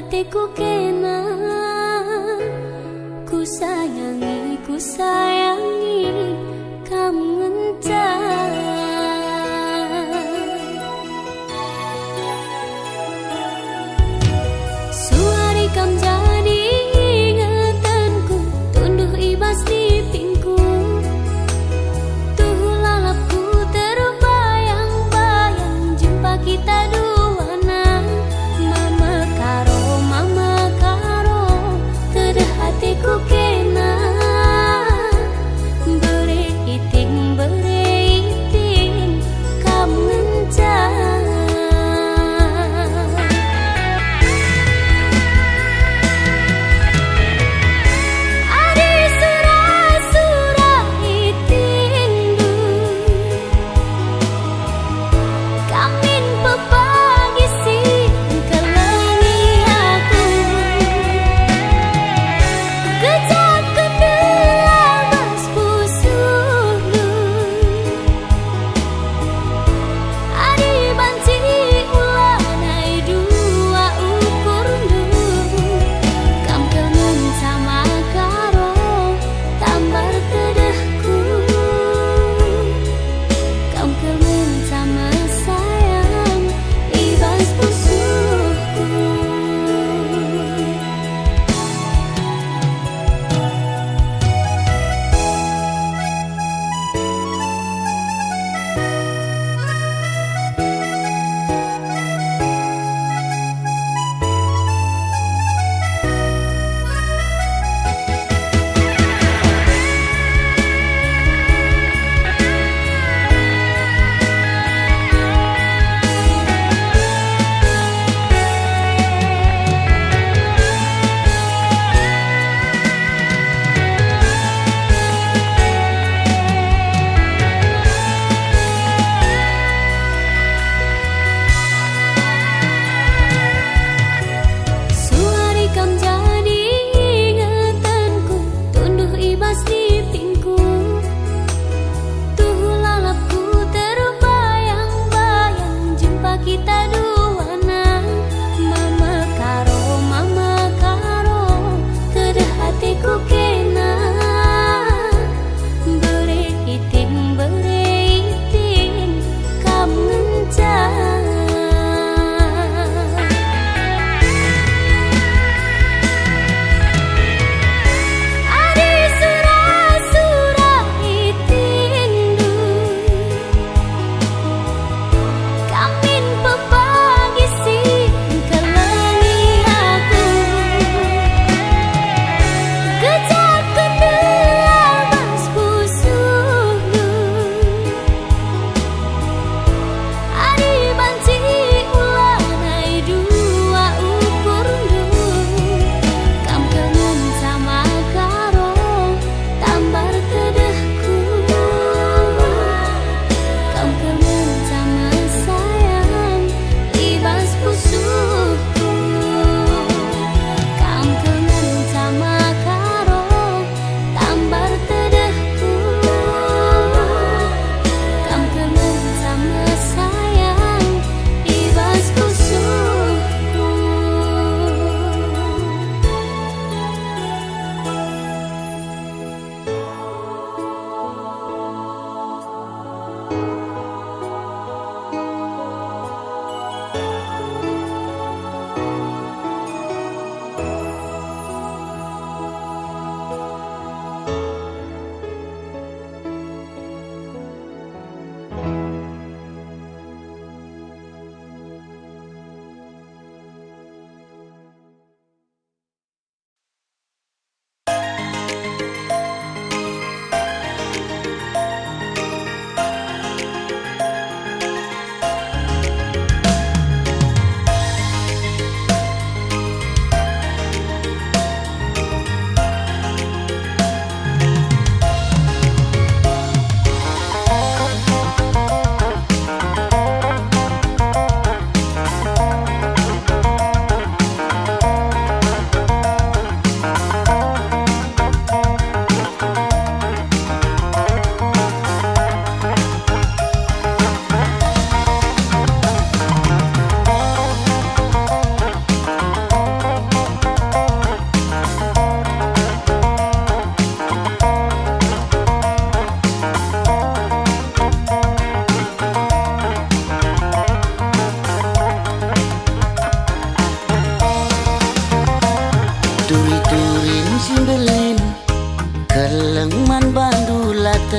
hatiku kena. Ku sayangi kamu entah. Suari kam jadi ingatanku, tunduh ibas di pingku. Tuh lalapku terbayang-bayang jumpa kita dua nang. Mama karo, tada hatiku kena. Beri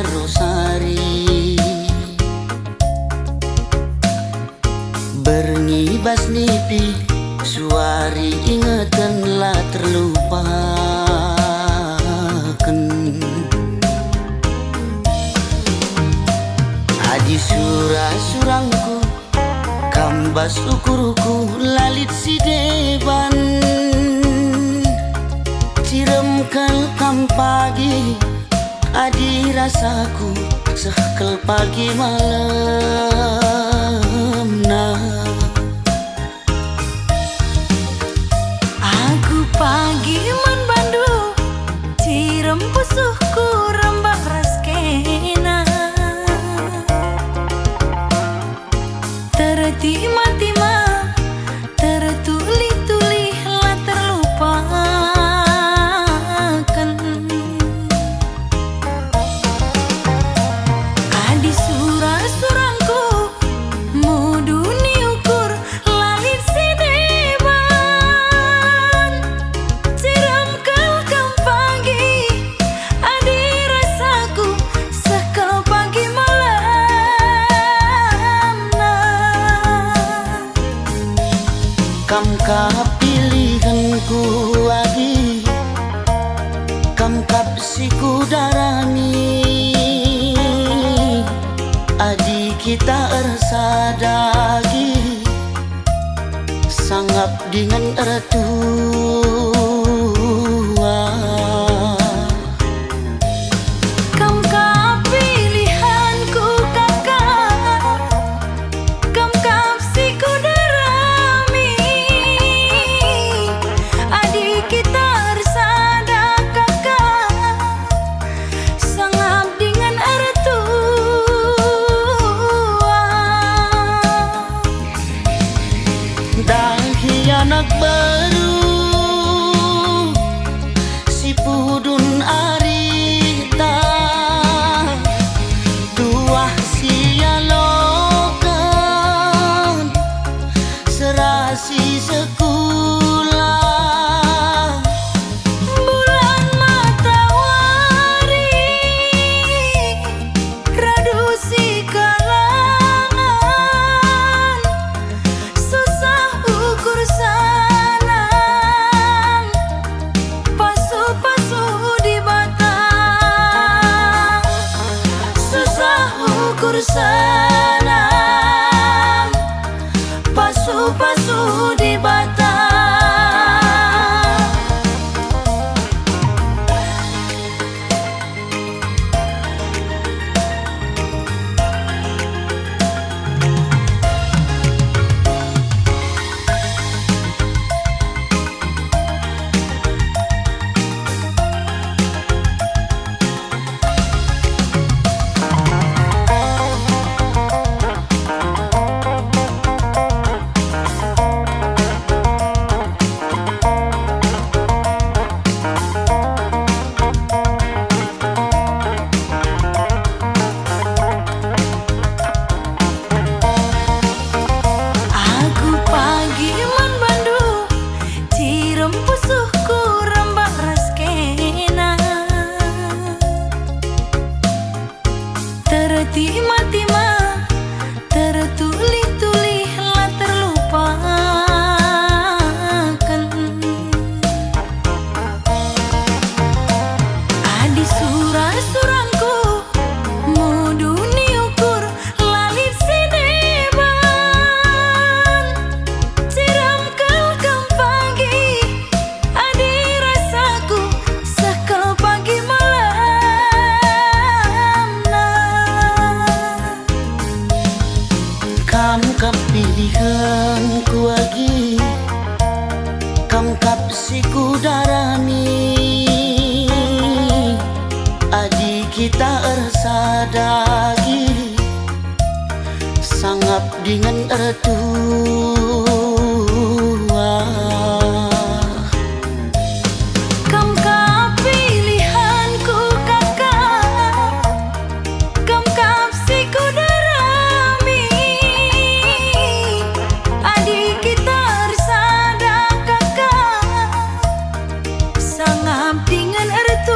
terusari Bernibas nipi suari ingetanlah terlupakan Adi surang-surangku kambas ukuruku lalit si deban Ciremkel kam pagi adi rasaku sehkel pagi malam nah Aku pagi man bandu cirem pusuhku rembak raskena tertima-tima tertuli-tuli lah terlupakan Adi surang-surangku mudu ni ukur lalit si deban Ciram kelkam pagi adi rasaku sekal pagi malam nah Kam pilihanku adi Kam kapsiku darami Adi kita ersadagi Sangap dengan ertua Kam pilihanku kakak Kam kapsiku darami Adik kita ersada kakak Sangap dengan ertua Dahi anak baru si pudun arita Tuah sialokan serasi sekolah Bulan matahari radu si kalangan susah ukur sanang pasu-pasu di batang susah ukur sanang pasu-pasu di batang Aku pagi man bandu cirem pusuhku rembak raskena tertima-tima tertuli-tuli lah terlupakan Adi surang-surangku mudu ni ukur lalit si deban Ciram kelkam pagi adi rasaku sekal pagi malam nah Kam pilihanku lagi Kam kapsiku darami Adi kita ersadagi Sangap dengan ertua Kam pilihanku kakak Kam kapsiku darami Adik kita ersada kakak Sangap dengan ertua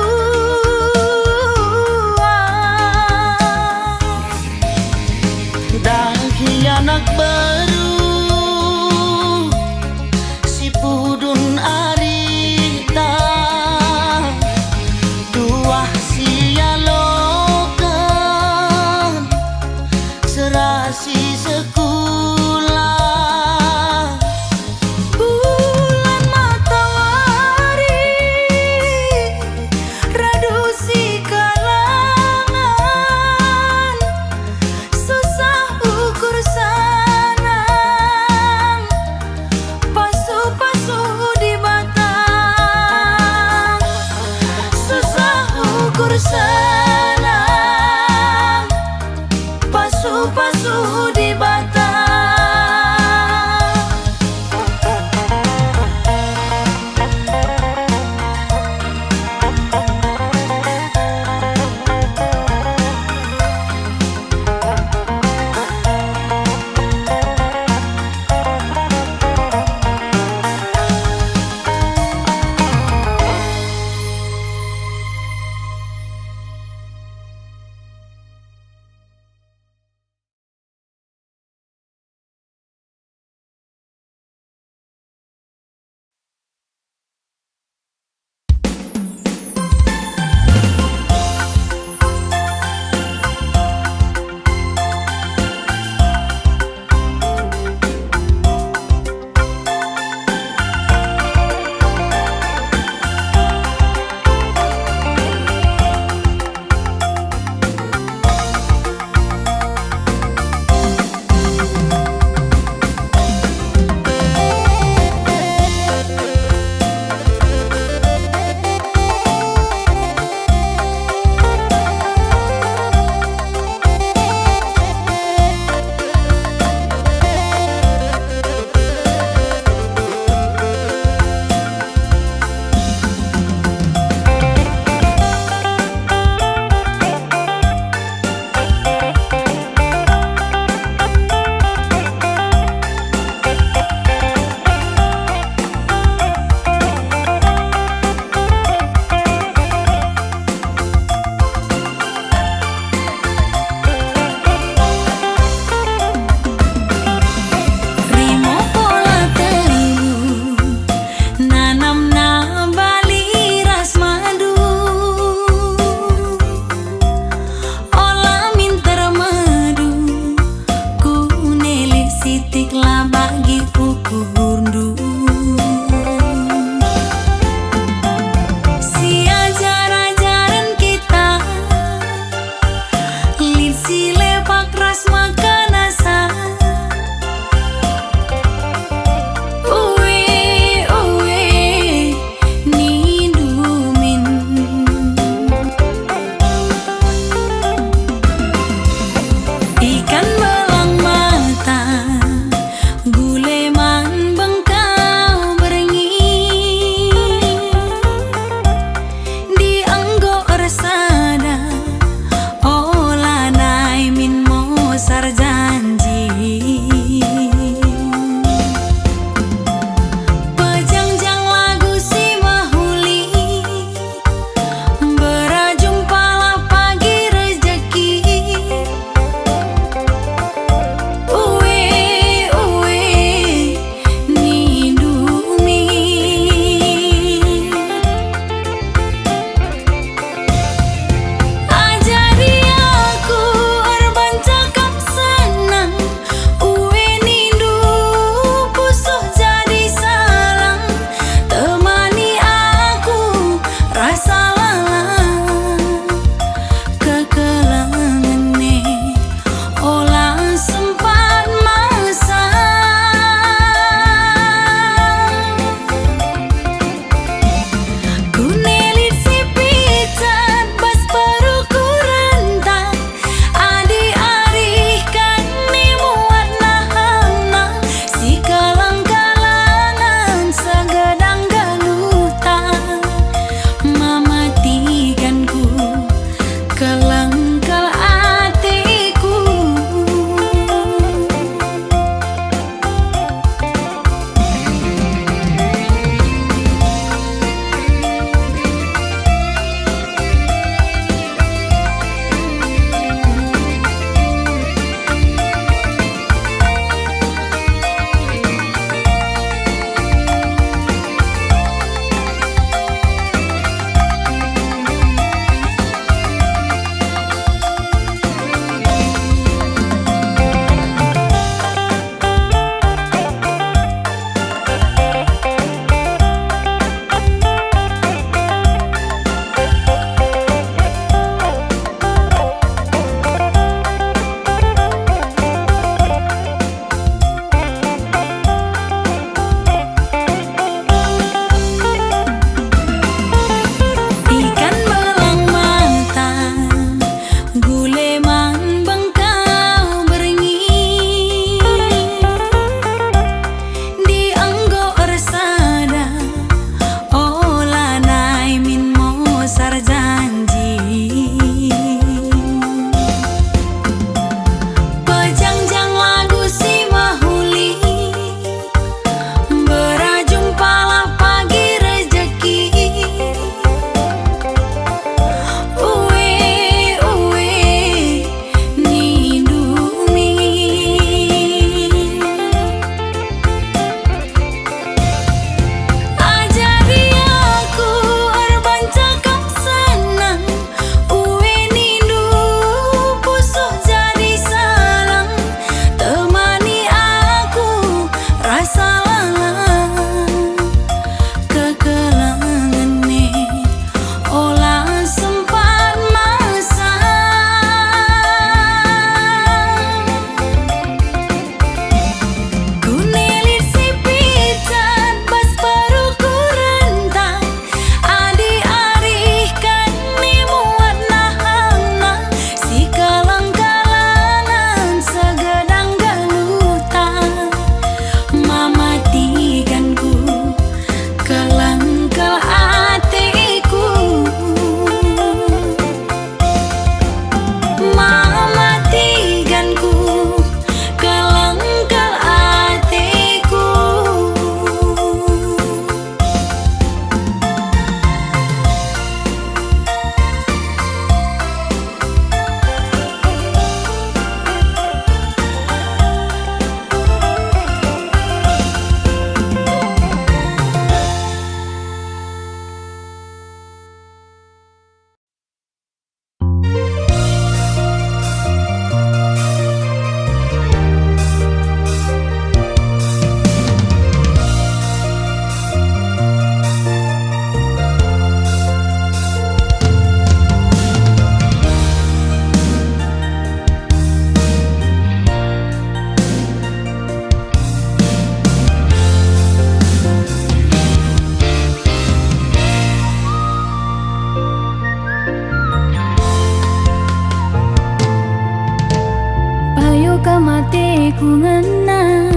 hatiku ngena,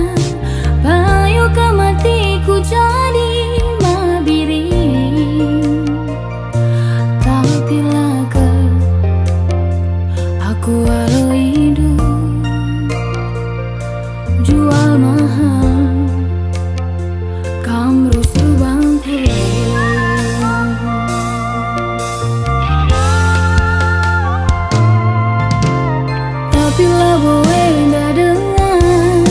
payo ka matiku jadi mabiri. Tapi laga aku walau hidup jual mahal kamru subangku. Tapi labo enda dengan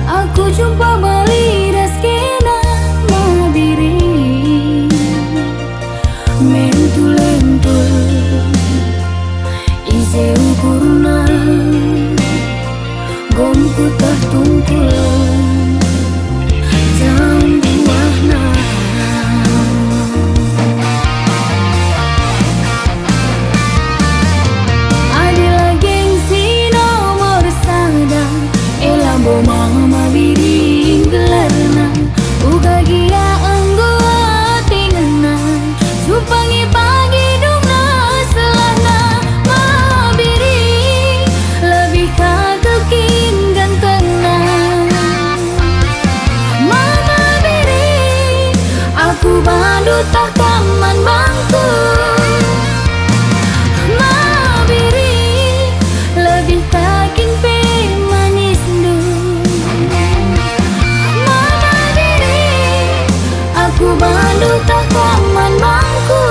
aku jumpa balik das kena mabiri. Mentul-entul ise ukurna gomku tah tungkul jam buahna. Adila gengsi nomor sada elambo mama biring gelarna uga gia anggo tingena supangi pagi dungna selana mabiri lebih kagekin gantengna mana biri aku bandu tak kaman bangku mabiri lebih kakin pe manis du mana biri aku bandu tak kaman bangku.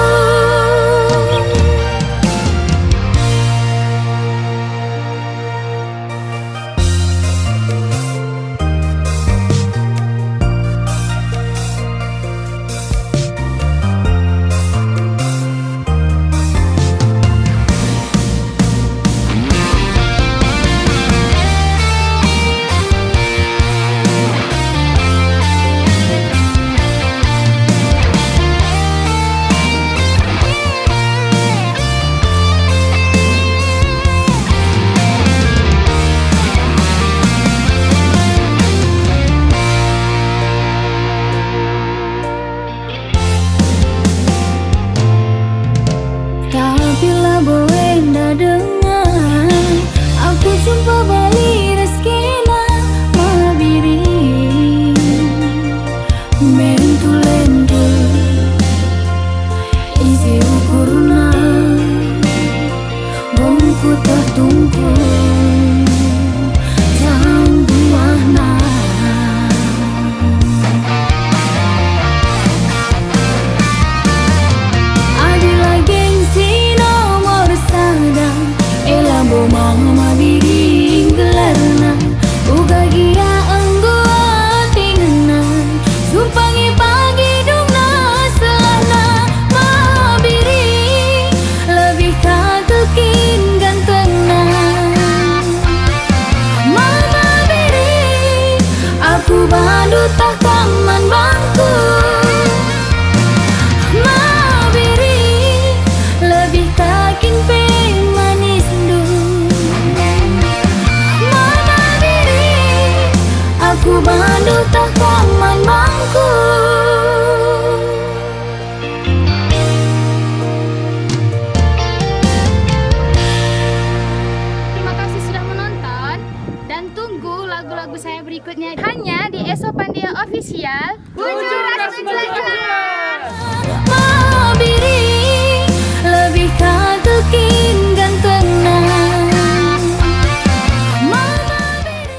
Tapi labo enda dengan aku jumpa balik reskena mabiri. Mentul-entul isi ukurna gomku tah tungkul jam buahna. Adila gengsi nomor sada elambo mama biring gelarna uga gia anggo tingena supangi pagi dungna selana mabiri lebih kagekin gantengna mama biri aku bandu tak kaman bangku mabiri lebih kakin pe manis du mama biri aku bandu tak kaman bangku. Terima kasih sudah menonton dan tunggu lagu-lagu saya berikutnya hanya di Esopandia Official. Kunjung rasa jelek-jelek. Mabiri lebih kagekin gantengna mama biri.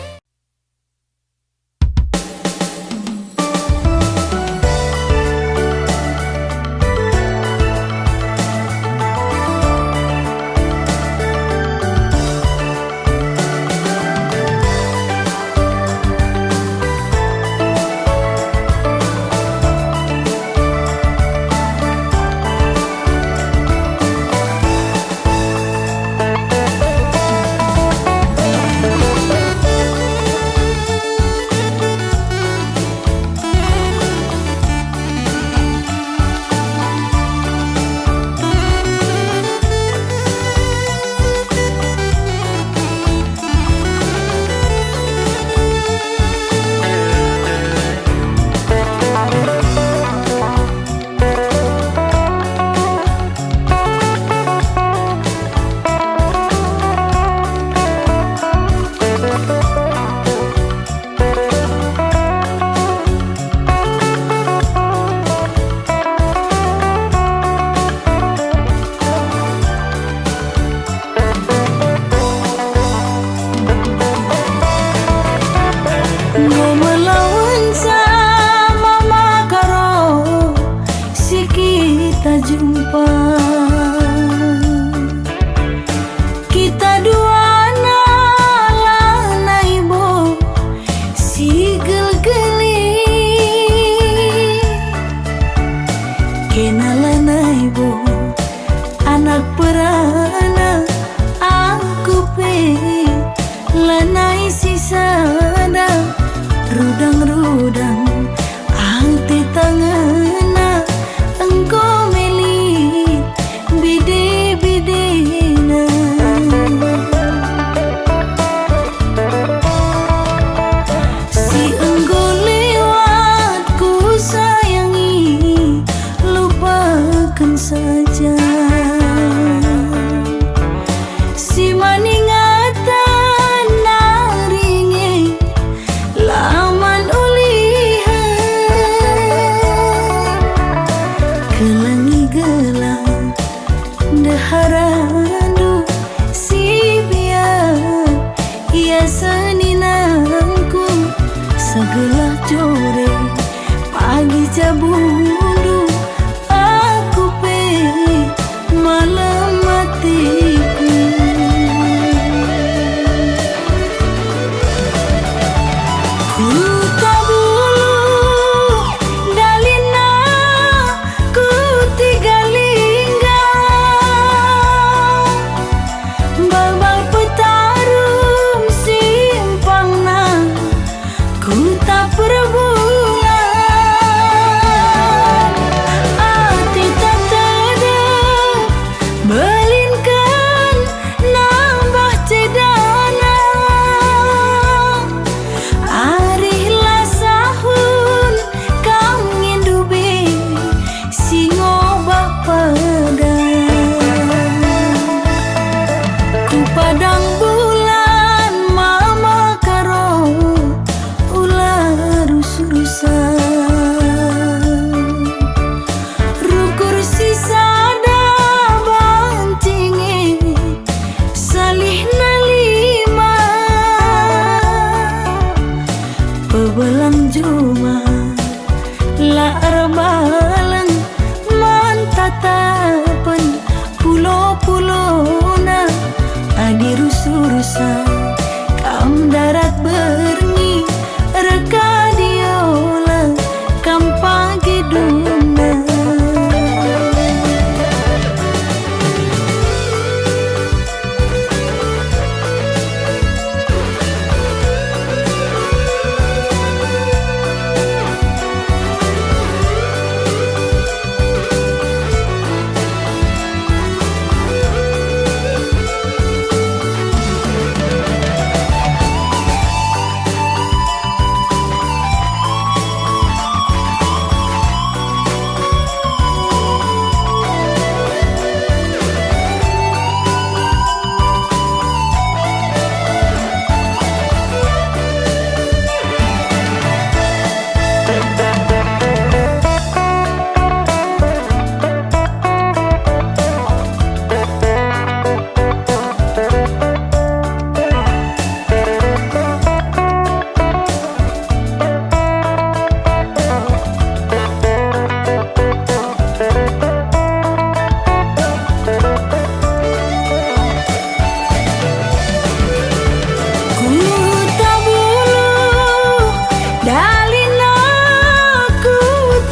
harandu si biar ia seninangku segelah jore pagi jabundu aku pe malam matiku ku tabulu dalina ku tigalingga babal petarum simpangna ku tak perbulan hati tak tedep belinkan nambah cedana arihlah sahun kau ngindubi singo bapadan ku padang bulan mama karo ular rusurusan rukur sisada bancingi salih nalima pebelang juma la arbalang mantatapan pulo-pulona adi rusurusan kam darat berni reka diola kam pagi duna ku tabulu dalina ku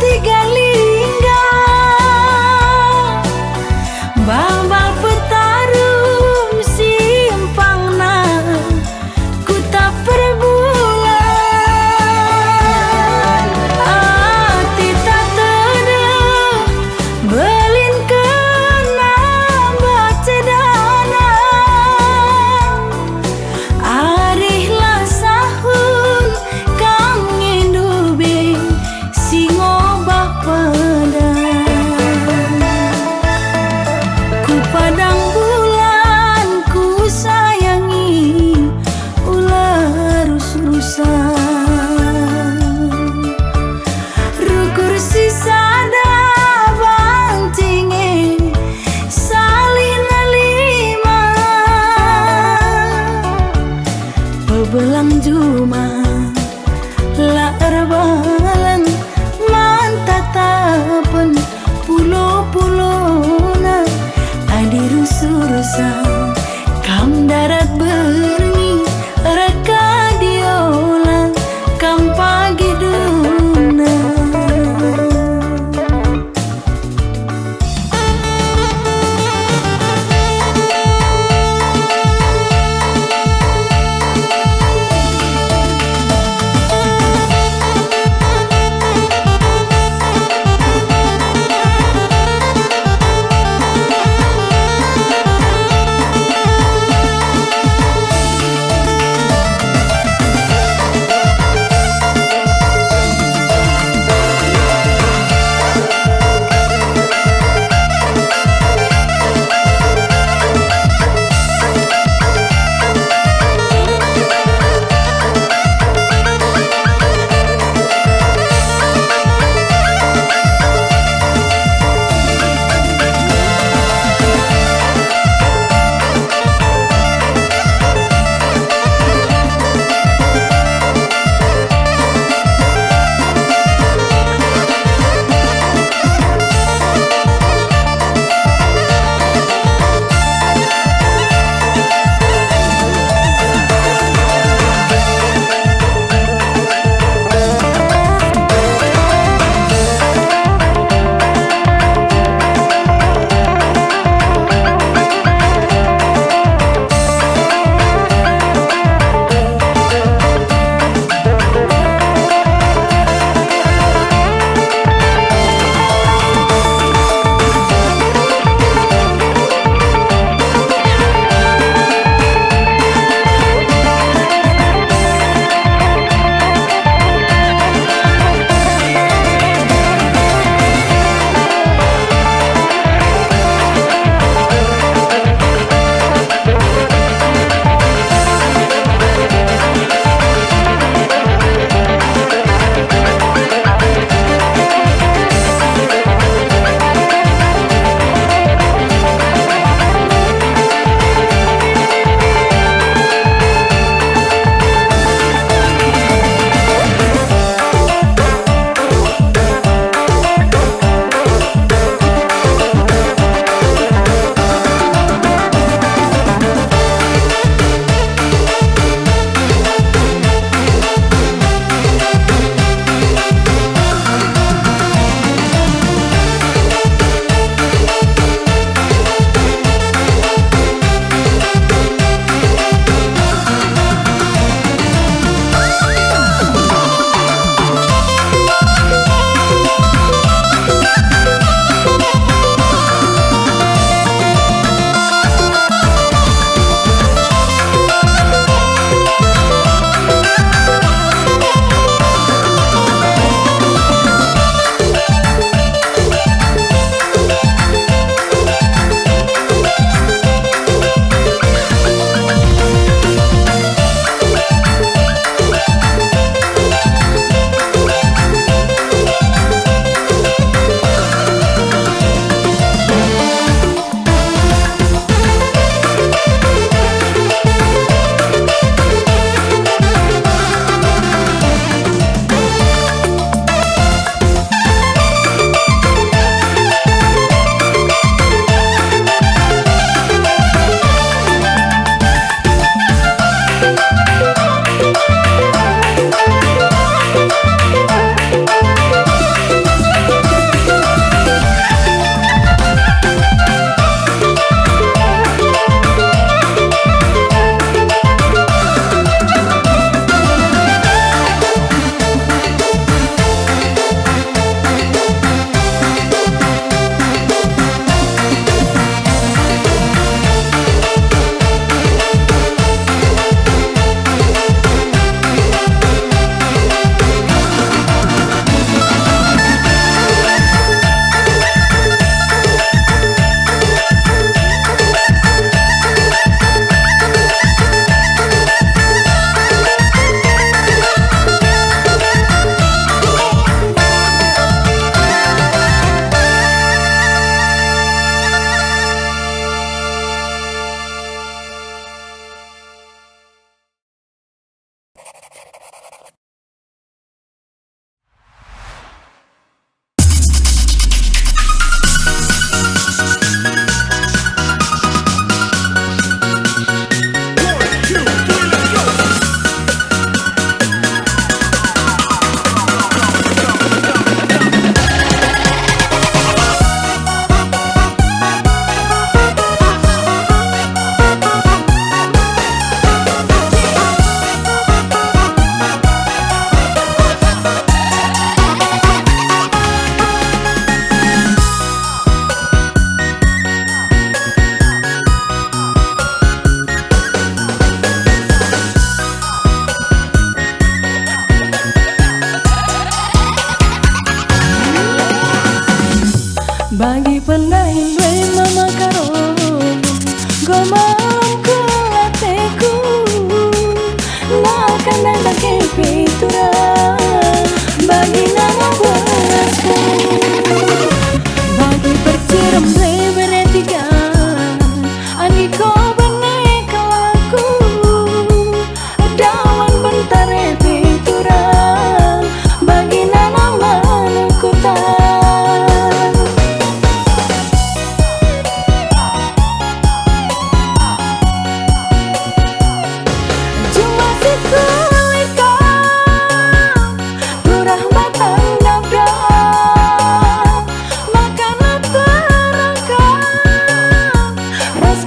tigalingga babal petarum simpangna ku tak perbulan hati tak tedep belinkan nambah cedana arihlah sahun kang ngindubi singo bapadan ku padang bulan ku sayangi ular rusurusan rukur sisada bancingi salih nalima pebelang juma la arbalang mantatapan pulo-pulona adi rusurusan kam darat berni reka diola kam pagi duna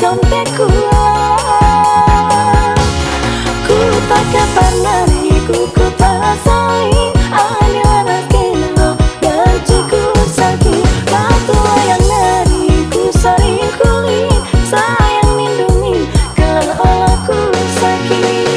raskan teku ku tak pernah ku tak saling ani waras kena gajiku sakit batu yang nari ku sering kulit sayang lindungi kalau aku sakit.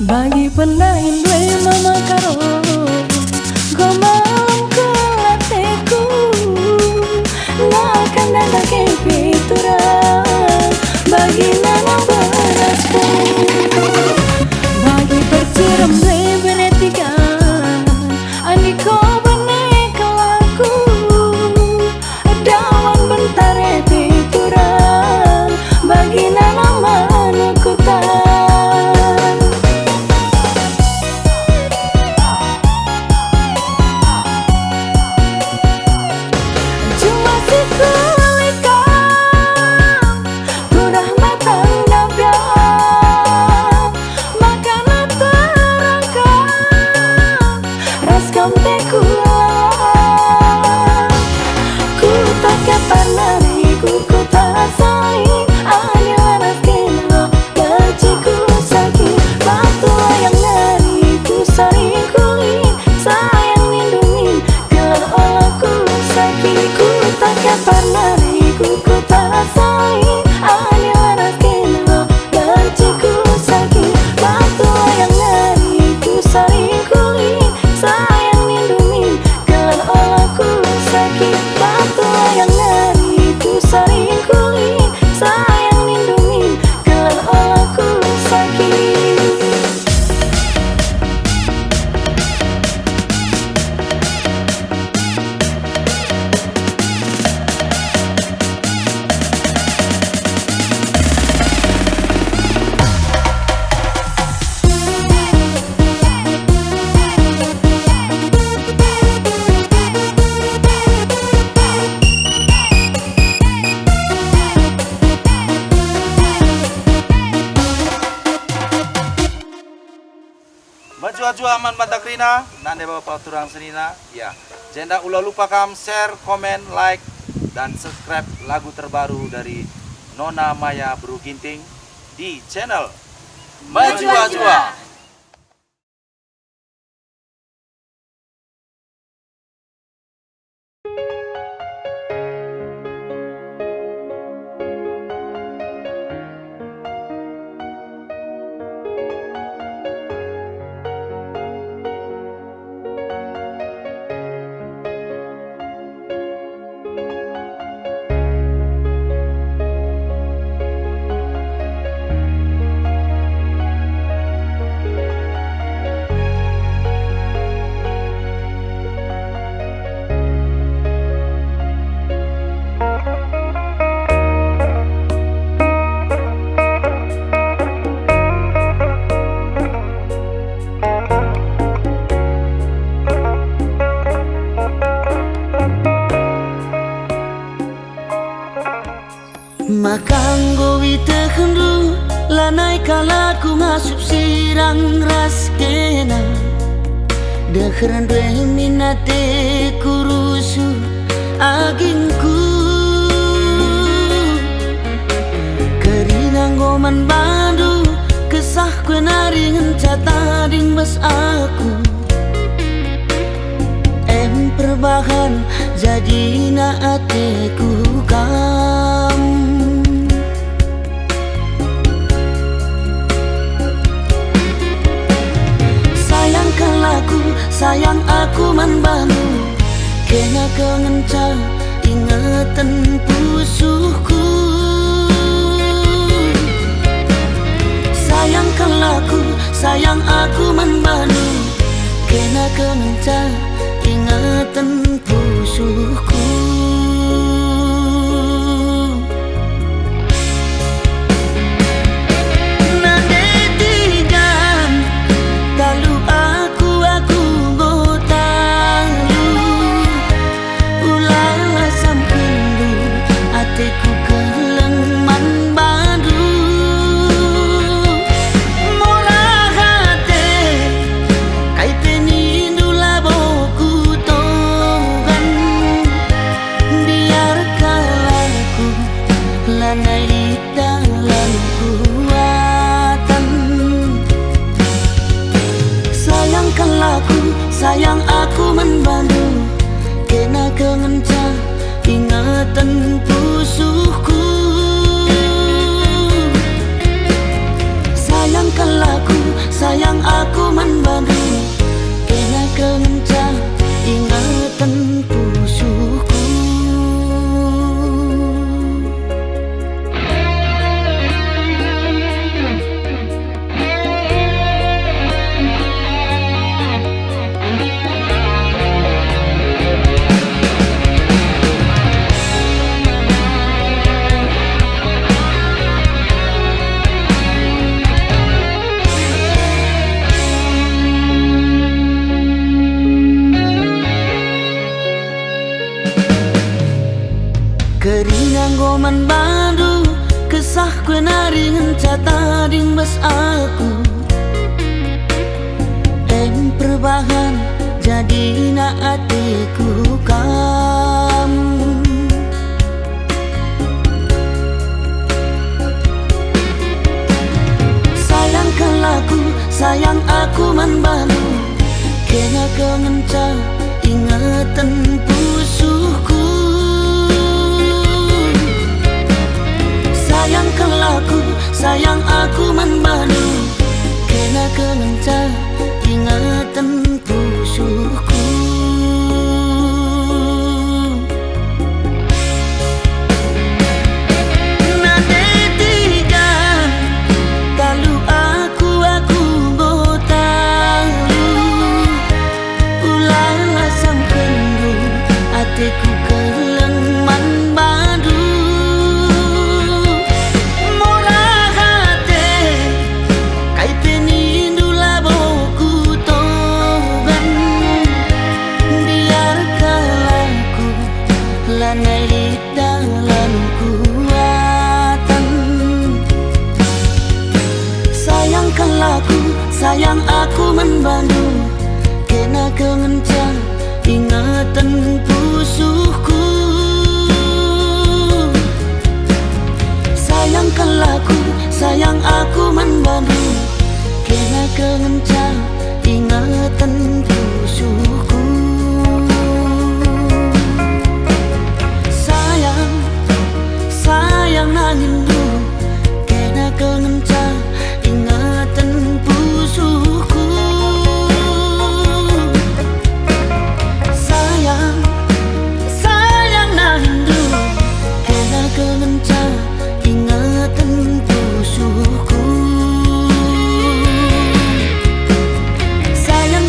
Bagi pendahin gue mama karo gomalam ke lateku nakan dada ke piturang bagi nanang berasku bagi perciram gue beretiga andiko beneka laku dawan bentar piturang bagi nanang manukutan. Baju aman batakrina, nande bapak turang senina, ya. Jenda ulah lupa kam share, komen, like, dan subscribe lagu terbaru dari Nona Maya Bru Ginting di channel Maju-Jua. Makanggo wite kendu lanai kalaku ngasup sirang ras kena dekheran dwe minate kurusu agingku keri manbandu kisah kue naringan cata ding bas aku perbahan jadi na atiku kam sayangkan laku sayang aku manbandu kena kengenca ingatan pusuhku sayangkan laku sayang aku manbandu kena kengenca ingatan pusuhku. Nande tigan talu aku gotalu ulala sampundu atiku keleng manbandu murah hati kai penindu laboku lanai dalam kuatan sayangkan laku sayang aku manbandu kena kengenca ingatan pusuhku sayangkan laku sayang aku manbandu kena kengenca ingatan pusuhku. Keringan goman bandu kisah kue naringan cata ding bas aku perbahan jadi na atiku kam sayangkan laku sayang aku manbandu kena kengenca ingatan pusuhku sayangkan laku sayang aku manbandu kena kengenca ingatan pusuhku nande tigan talu aku gotalu ulala sampundu atiku keleng manbandu lanai dalam kuatan sayangkan laku sayang aku manbandu kena kengenca ingatan pusuhku sayangkan laku sayang aku manbandu kena kengenca ingatan pusuhku sayang nangindu kena kengenca ingatan pusuhku sayang nangindu kena kengenca ingatan pusuhku sayang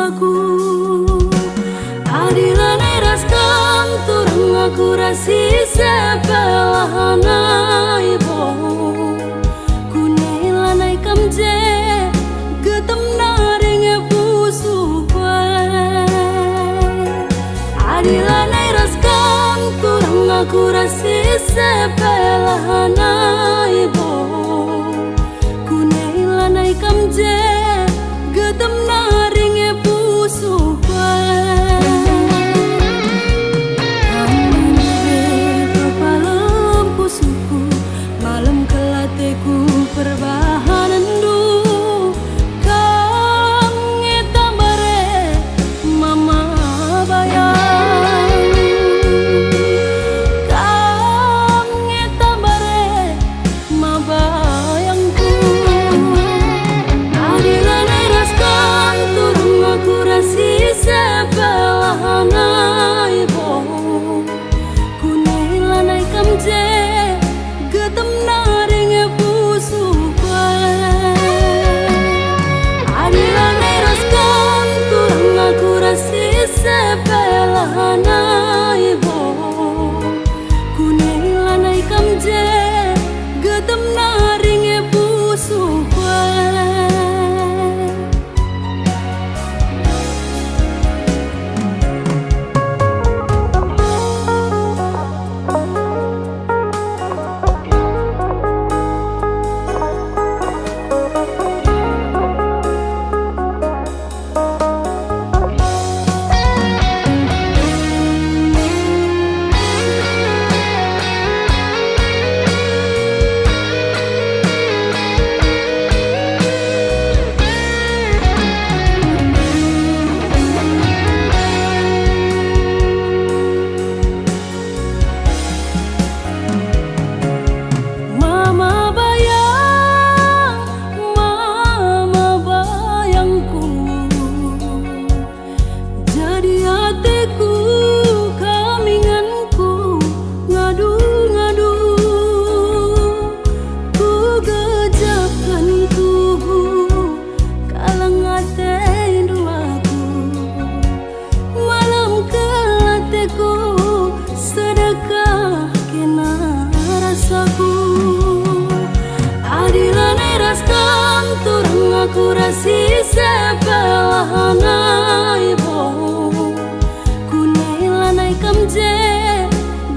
rasaku. Adilan eras kam turang aku rasi sepelahana ibo. Kunailanai kam je getem naring busu kwe. Adilan eras kam turang aku rasi sepelahana ibo. Kunailanai kam je getem naring busu kwe. Perbahanan du kang ngetambare mama bayang, kang ngetambare ma bayangku. Adilan eras kang turun aku rasi sepelahana ibo. Kunailanai kam je getem naring sepelahana ibo. Kunailanai kam je getem naring busu kwe. Adilan eras kam turang aku rasi sepelahana ibo. Kunailanai kam je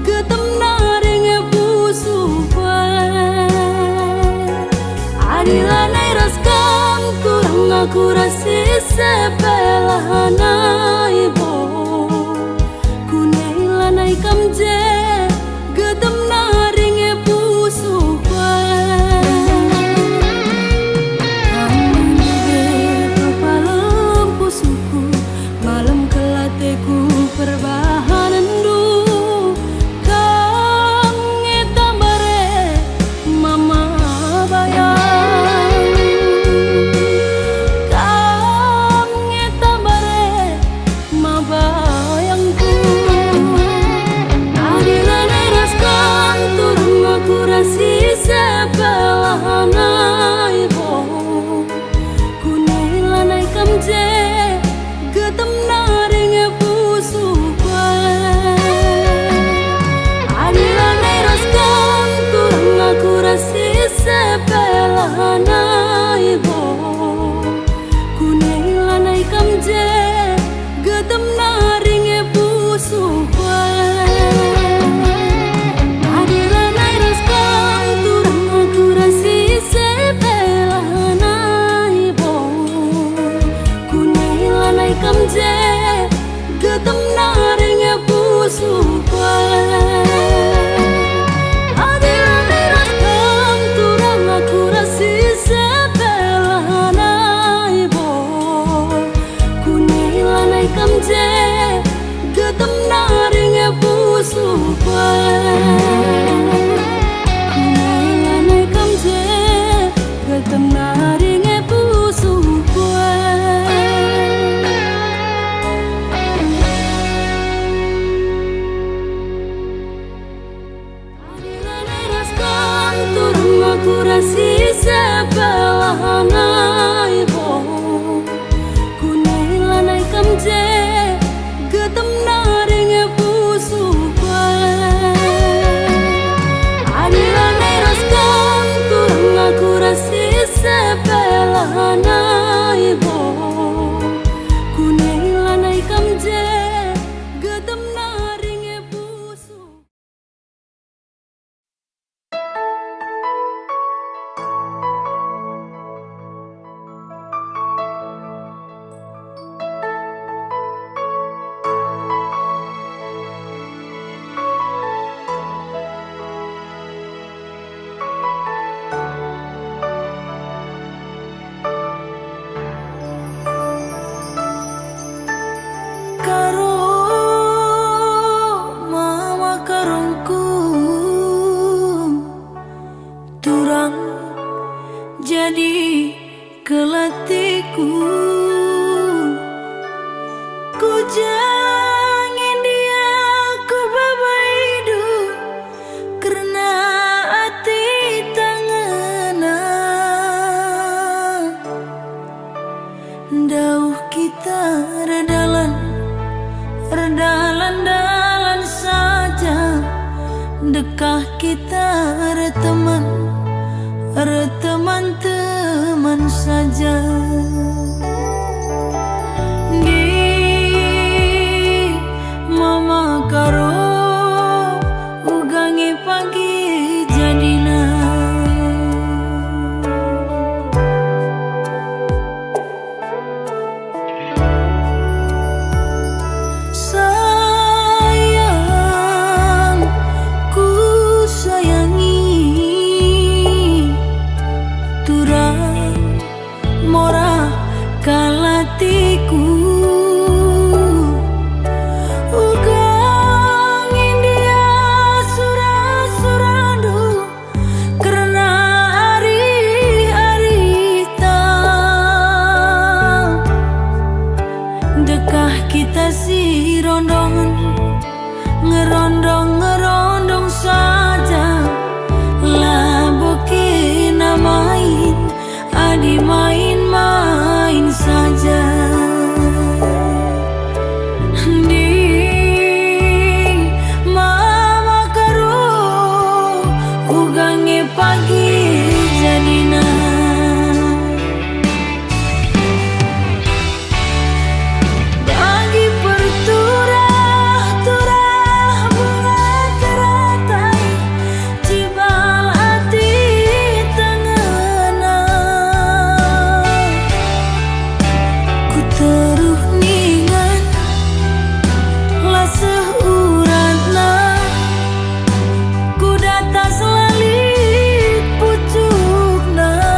getem naring busu kwe. Adilan eras kam turang aku rasi sepelahana ibo. Kunailanai kam je getem naring busu kwe. Perbahanan du kang ngetambare mama bayang, kang ngetambare ma bayangku. Adilan eras kang turun aku rasi sepelahana ibo. Kunailanai kam je getem naring busu kwe. Adilan eras kang turang aku rasi sepelahana ibo. Kunailanai kam je getem naring busu kwe. Adilan eras kang turang aku rasi sepelahana ibo. Kunailanai kam je getem naring busu kwe. Adilan eras kang turang aku rasi sepelahana ibo. Kunailanai kam je getem naring busu kwe. Kunailanai kam je getem naring busu kwe. Aku rasi sepelahana ibo. Kunailanai ugangi pagi jadina bagi perturah-turah bunga teratai cibal hati tengena ku teruh ningan lah seuratna ku data selalit pucukna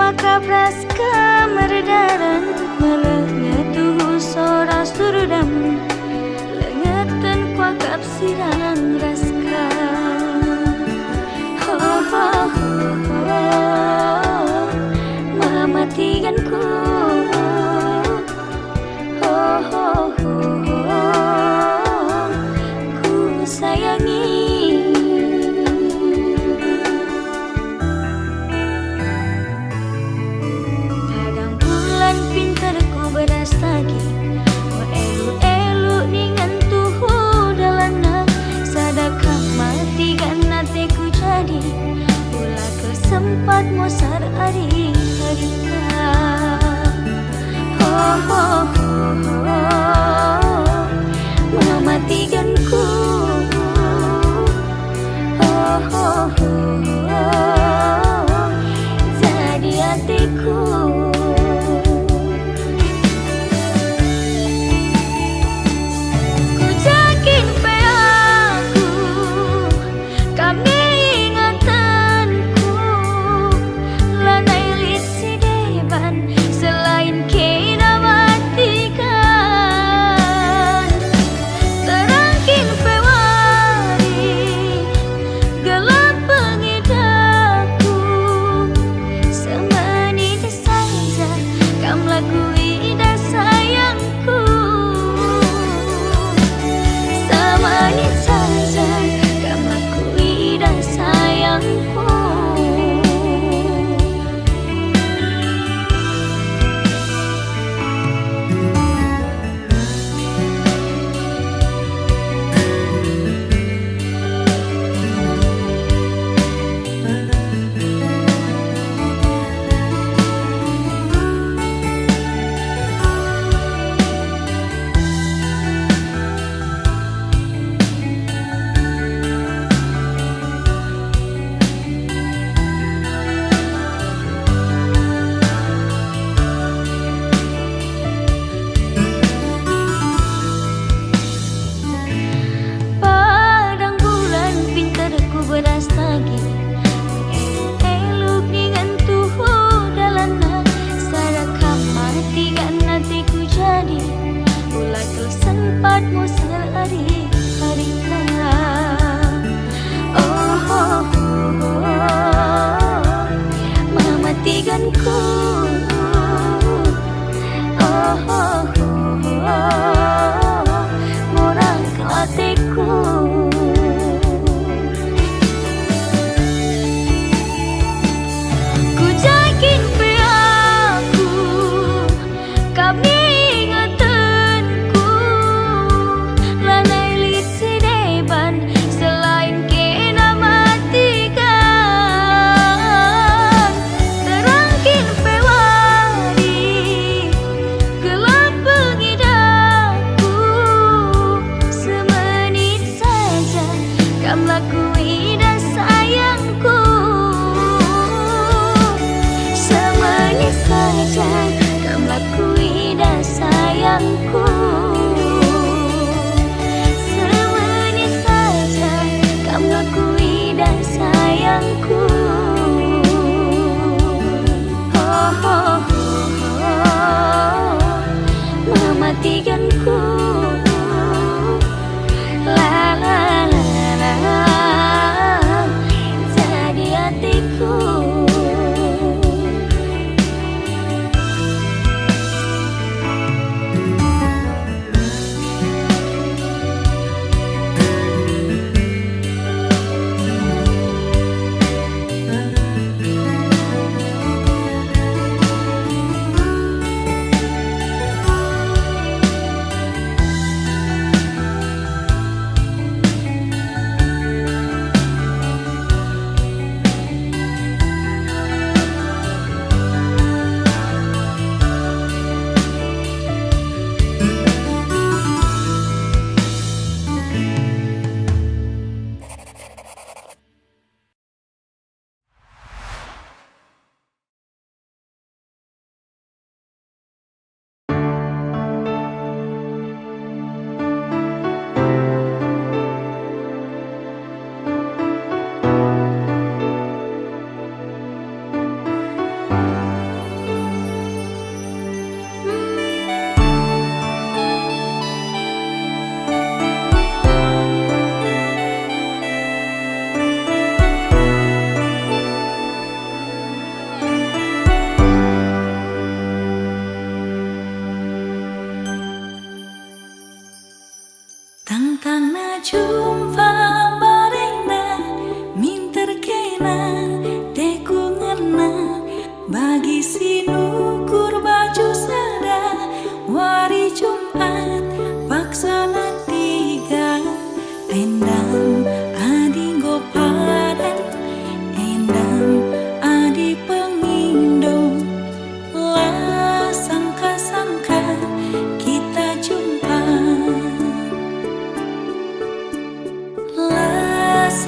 wakap ras kemerdaran melengah tuhu sora surdam lengetan wakap sirang raska ho ho ho mematikanku ho ho ho ku sayangi. Berastagi elu-elu dengan tuhu dalana sadakah mati kan ku jadi ulah kesempat mosar hari harina ho ho ho mematikanku ho ho ho jadi hatiku.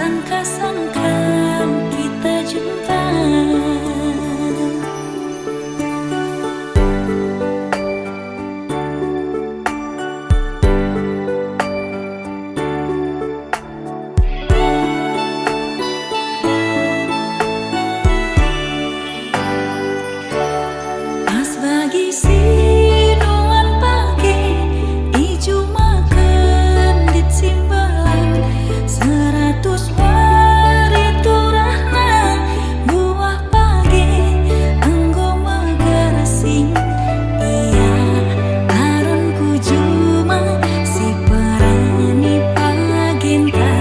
sangka-sangka kita jumpa. Pas pagi sinuan pagi ijo makan di simbalan 100 wari turahna buah pagi anggo magarasing iya aronku cuma si perani paginta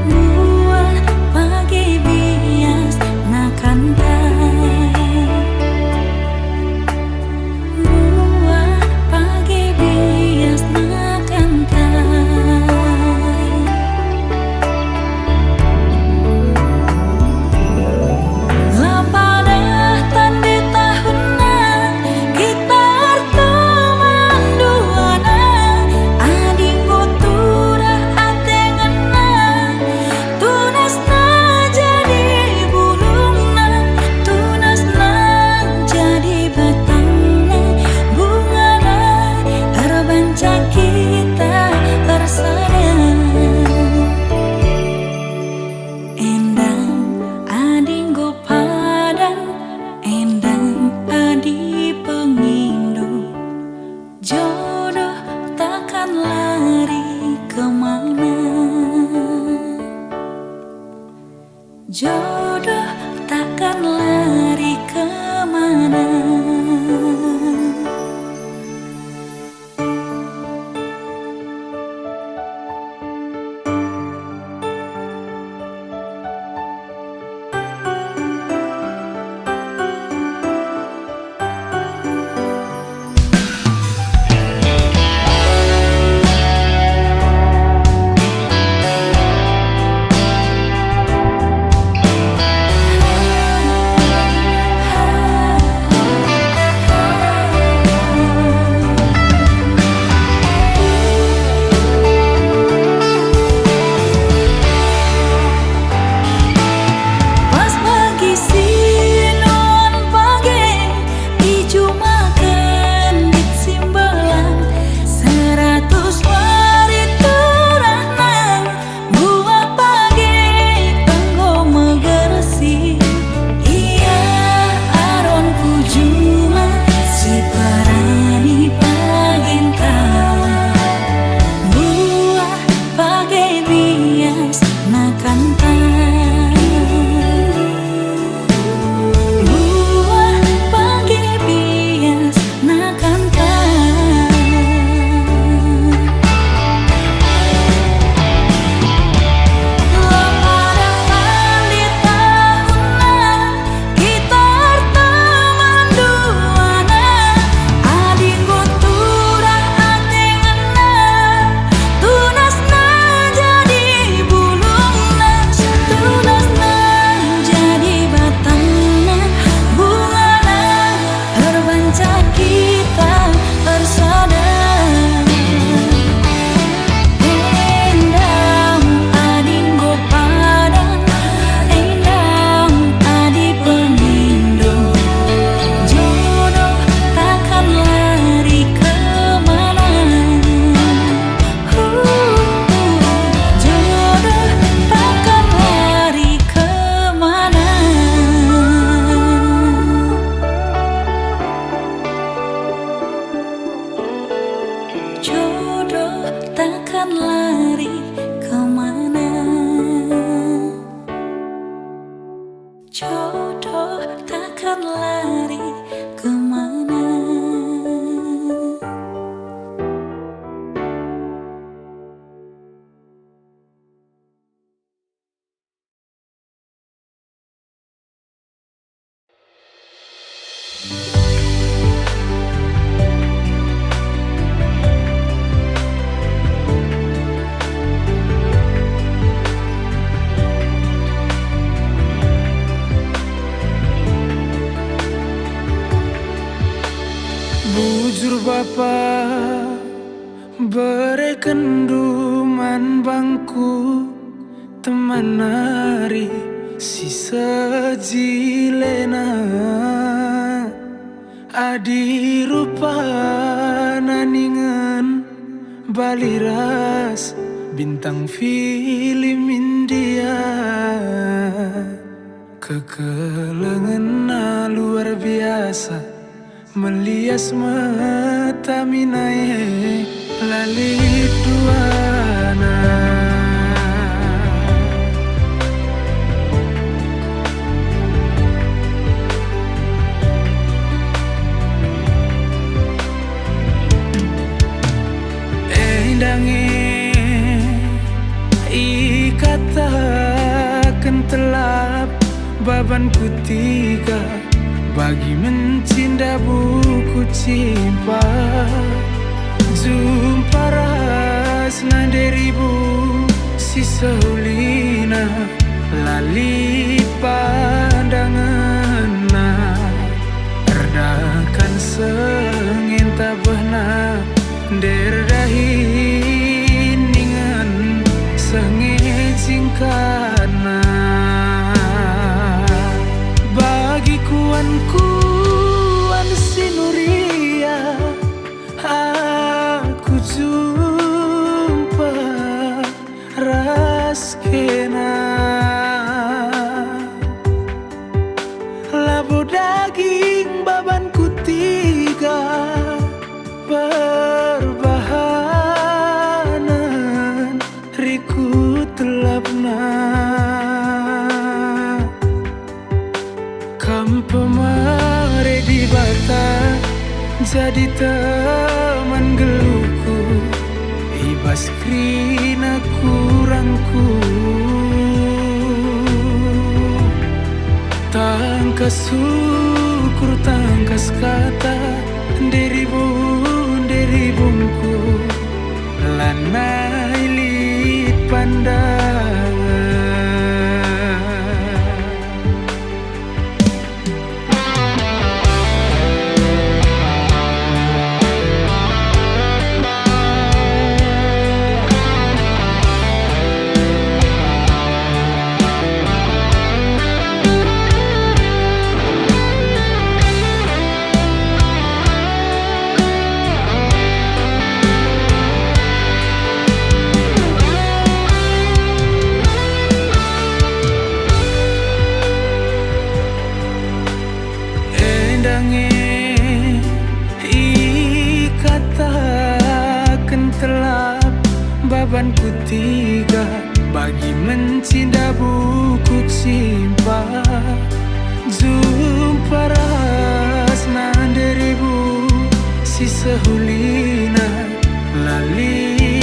buah pagi bias nakanta buah pagi bias nakanta Lapadah tanda tahunna kita teman duana ading boturah atengenna tunasna jadi bulungna tunasna jadi batangna bungana terbanca kita tersada endang ading go padan endang adi pengindu jodoh takkan lari kemana jodoh takkan lari kemana. Pas pagi sinuan pagi ijo makan di simbalan 100 wari turahna buah pagi anggo magarasi iya aronku cuma si parani paginta buah pagi bias nakanta buah pagi bias nakanta Lapadah tali tahunna kita teman duana ading boturah atengenna tunasna jadi bulungna tunasna jadi batangna bungana terbanca kita tersada endang ading go padan endang adi pengindu jodoh takkan lari kemana jodoh takkan lari kemana jodoh takkan lari kemana jodoh takkan lari kemana. Bujur bapa bere kenduman bangku teman nari si sejilena adi rupa naningan baliras bintang film India kekelengan luar biasa melias mata minae lalit duana. Ikatakan telap babanku tiga bagi mencinta buku cimpa jumpa ras naderibu si seulina lali pandangan redakan sengin tabahna derdahi ningan sengit singkana bagi kuan sinuria aku jumpa raskena labu daging babanku tiga perbahanan riku telapna kam pemare di bata jadi teman geluku ibas krina kurangku tangkas syukur tangkas kata deribungku lanai lit pandangan. Ikatakan telap babanku tiga bagi mencinta buku cimpa jumpa ras naderibu si sehulina lali